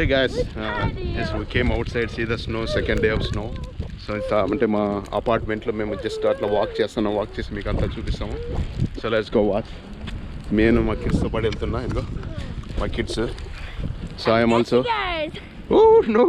Hey guys, yes, we came outside, see the snow, second day of snow. So it's అంటే మా అపార్ట్మెంట్లో మేము just అట్లా walk చేసి మీకు అంతా చూపిస్తాము. So let's go watch. నేను మా కిడ్స్తో పాటు వెళ్తున్నా, ఇదిగో మా kids. So I'm also. Oh no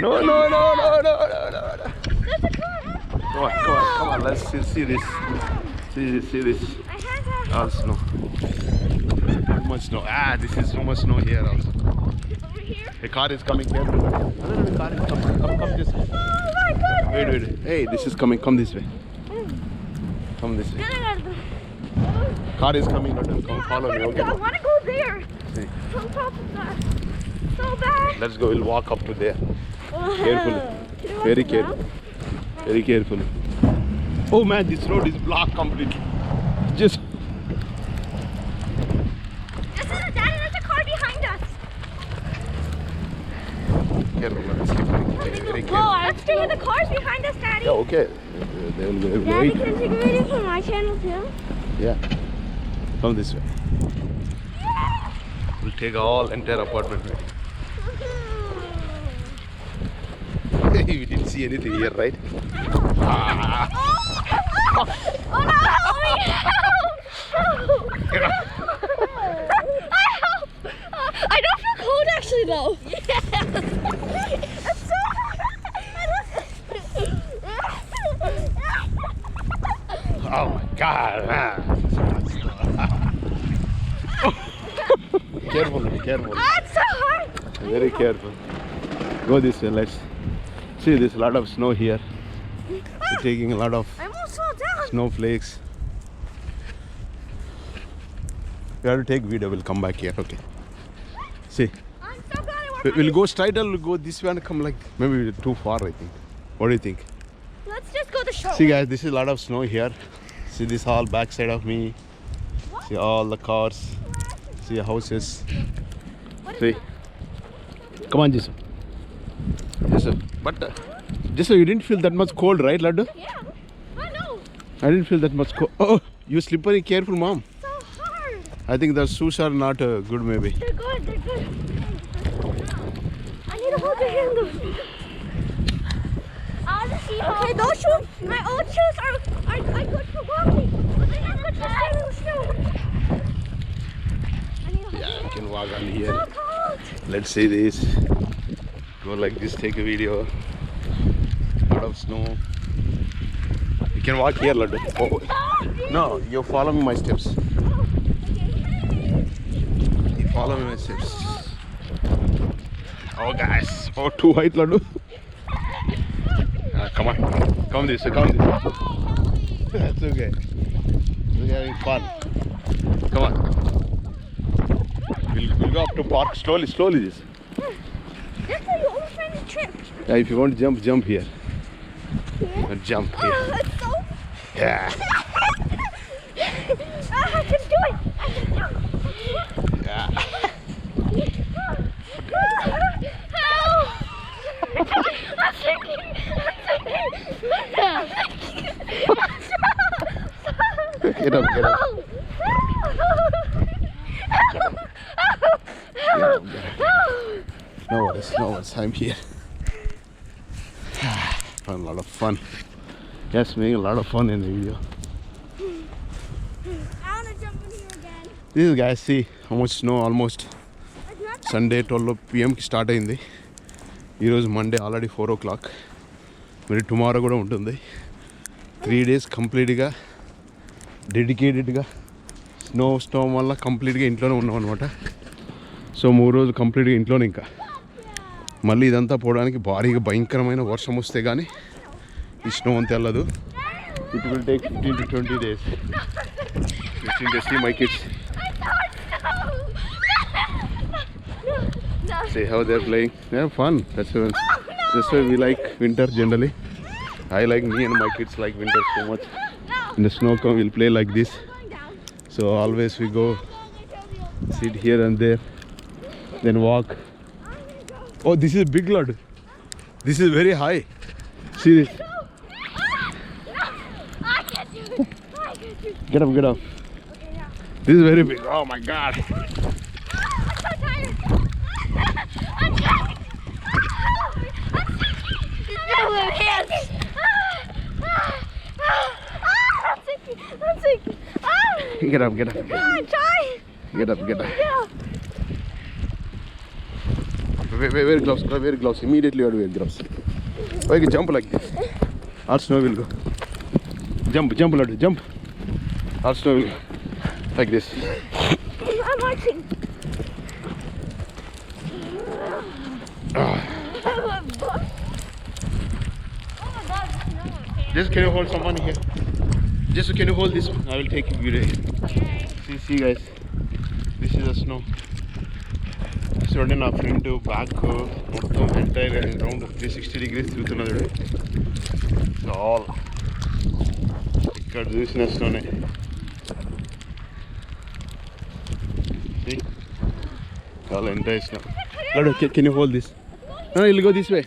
no no no no no no. Come on, let's see this. See this. All snow. Too much snow. This is so much snow here also. Over here? A car is coming here. No, the car is coming. Come this way. Oh my God! Wait. Hey, this is coming. Come this way. Come this way. Car is coming. Come follow me. Okay. I want to go there. See. On top of that. So bad. Let's go. We'll walk up to there. Carefully. Very careful. Very carefully. Oh man, this road is blocked completely. Just. Daddy, there's a car behind us. Careful. Let's keep going. Very careful. Let's stay with the cars behind us, Daddy. Yeah, okay. They will Daddy, wait. can you take a video for my channel too? Yeah. Come this way. We'll take all entire apartment. We didn't see anything here, right? Oh no! I don't feel cold actually though. It's so Oh my God! Careful. It's so hard. Very careful. Go this way. Let's see. There's a lot of snow here. We're taking a lot of I almost fell down. snowflakes. We have to take video. We'll come back here. Okay. See. I'm so glad We'll go straight or we'll go this way and come like maybe too far, I think. What do you think? Let's just go the short See way. guys, this is a lot of snow here. See this all back side of me. See all the cars. See the houses. What is See. Come on, Jason. Jason. But Jason, you didn't feel that much cold, right, Laddu? Yeah. I know. I didn't feel that much cold. Oh, you slippery. Careful, mom. So hard. I think the shoes are not good, maybe. They're good. I need to hold your handle. Okay, those shoes, my old shoes are good for walking. But they're not good for standing in the snow. I need to hold Yeah, your you can walk on hand. here. So cold. Let's see this. Go like this, take a video. Lot of snow. You can walk here, Laddu. Oh. No, you follow me my steps. You follow me my steps. Oh guys, oh too height, Laddu. Come on, come this way. That's okay. We're having fun. Come on. We'll go up to park slowly. This. That's how you almost ran the trip. Yeah, if you want to jump here. Jump here. Oh, it's so... Yeah. I can do it. Yeah. Help! I'm sinking. Get up. No worries. I'm here. A lot of fun. Yes, making a lot of fun in the video. I want to jump in here again. This is guys, see how much snow almost. Sunday 12 PM కి start అయింది. ఈరోజు Monday already 4 o'clock. మరి tomorrow కూడా ఉంటుంది. 3 days కంప్లీట్గా డెడికేటెడ్గా snow వల్ల కంప్లీట్గా ఇంట్లోనే ఉన్నాం అనమాట. సో 3 రోజులు కంప్లీట్గా ఇంట్లోనే. ఇంకా మళ్ళీ ఇదంతా పోవడానికి భారీగా భయంకరమైన వర్షం వస్తే కానీ ఈ స్నో అంతా వెళ్ళదు. It will take 15 to 20 days. 15 days. See my kids. See how they're playing. They have fun. That's why we like winter generally. I like me and my kids like winter so much. In the snow come, we'll play like this. So always we go sit here and there, then walk. Oh, this is big Lord. This is very high. See this. Get up. This is very big. Oh my God. I'm so tired. my hands. I'm sinking. Get up, get up. I'm trying. Get up, get up. Yeah. Wear gloves, wear gloves. Immediately you have to wear gloves. Or you can jump like this. Our snow will go. Jump, jump, Lord, jump. Our snow will go. Like this. I'm marching. Just can you hold someone here? Just can you hold this one? I will take you there. Okay. See guys. This is the snow. Sudden our front back మొత్తం entire around 360 degrees తిరుగుతున్నది all ఇక్కడ చూసిన స్నోనే. See? All entire snow. Lord, can you hold this? No, you'll go this way.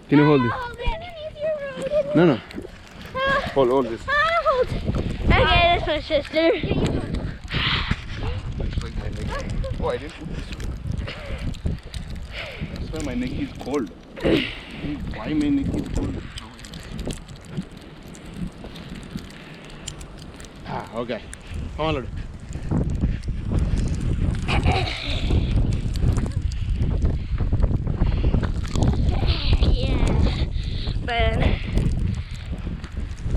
Can you hold this? No. Hold this. Hold. Okay, that's my sister. Looks like my neck. Oh, I didn't put this one. That's why my neck is cold. Why my neck is cold? Okay. Come on, Lord. Yeah, but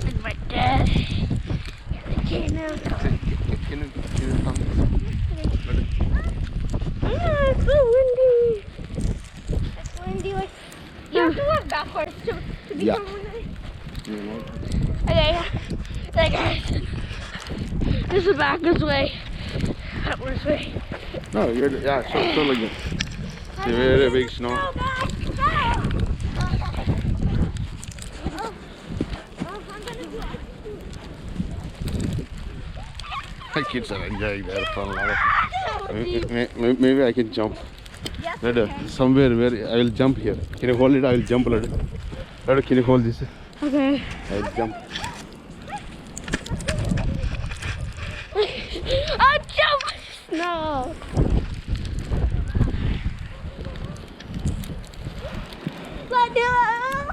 and my dad. Okay, now. Can you come? It's so windy. It's windy. Like you have to walk backwards to become windy. Okay, guys. This is backwards way. Backwards way. No, so like that. See, very big snow. My kids are enjoying their fun. Maybe I can jump. Yes, Somewhere where I will jump here. Can you hold it? I will jump. Can you hold this? okay. I will jump. I'll jump! No. Let do it.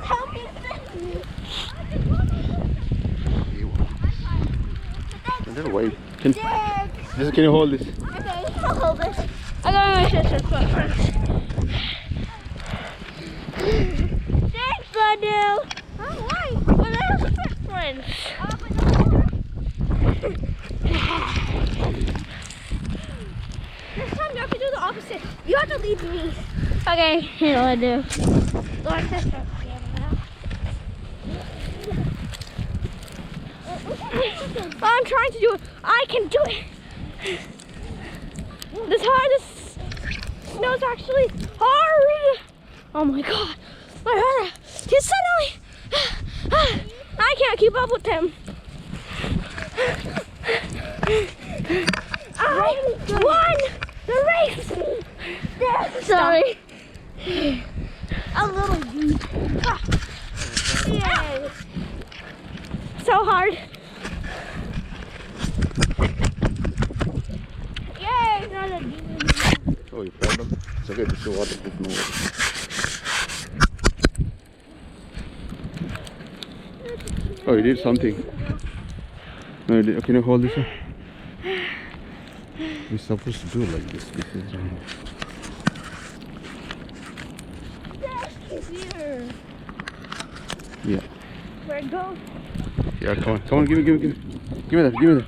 Help me. Little wait. Can you hold this? Okay, I'll hold this. I got my sister's foot first. Thanks, Ladu. Oh, why? Well, they're footprints. This time you have to do the opposite. You have to lead me. Okay, here I do. Go on, sister. I'm trying to do it. I can do it. This snow's actually hard. Oh my god. My brother, he's suddenly. I can't keep up with him. I won the race. Sorry. A little deep. Yay. So hard. Yay, not a demon. Oh, you fell down? It's okay, this is waterproof. No water. Oh, you did something. No, you did. Can you hold this one? We're supposed to do like this. This is wrong. Here. Yeah. Where it goes? Yeah, come on. Give me that.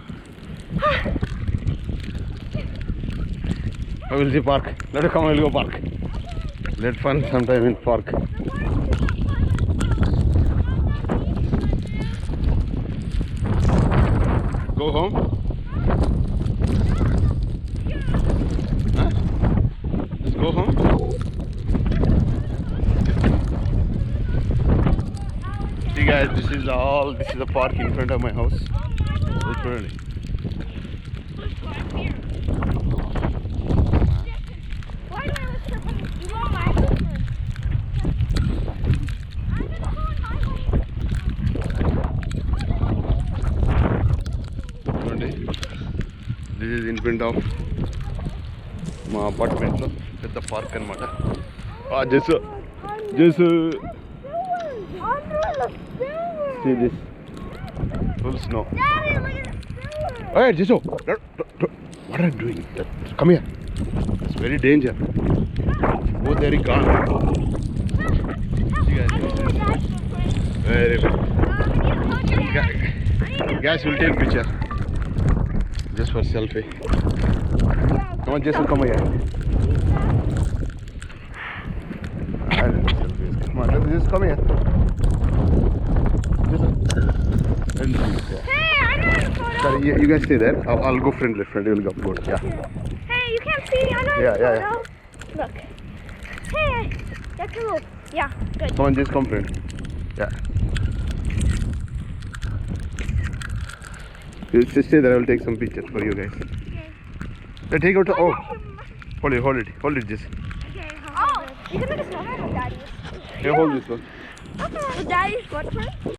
I will see park. Let her come, I will go park. Let fun sometime in park. Go home? Huh? Let's go home? See guys, this is the park in front of my house. Literally. This is in front of my apartment at the park and mata. Just silver. See this? Full snow. Daddy, look at the silver. Hey, Jiso! What are you doing? Come here. It's very dangerous. Both are gone. See guys, this is very good. Guys, we'll take picture. Just for selfie. Come on, Jason, come here. Come on, just come here. Hey, I got a photo. Sorry, you guys stay there. I'll go friendly. Friendly will go good. Yeah. Hey, you can't see. I got a photo. Look. Hey, that's a little. Yeah, good. Come on, just come friend. Yeah. You just stay there. I will take some pictures for you guys. Okay. Hey, take out. Oh, hold it, just. Okay. Oh, you can make a snowman with Daddy. Here, hold this one. Okay. With Daddy's footprint.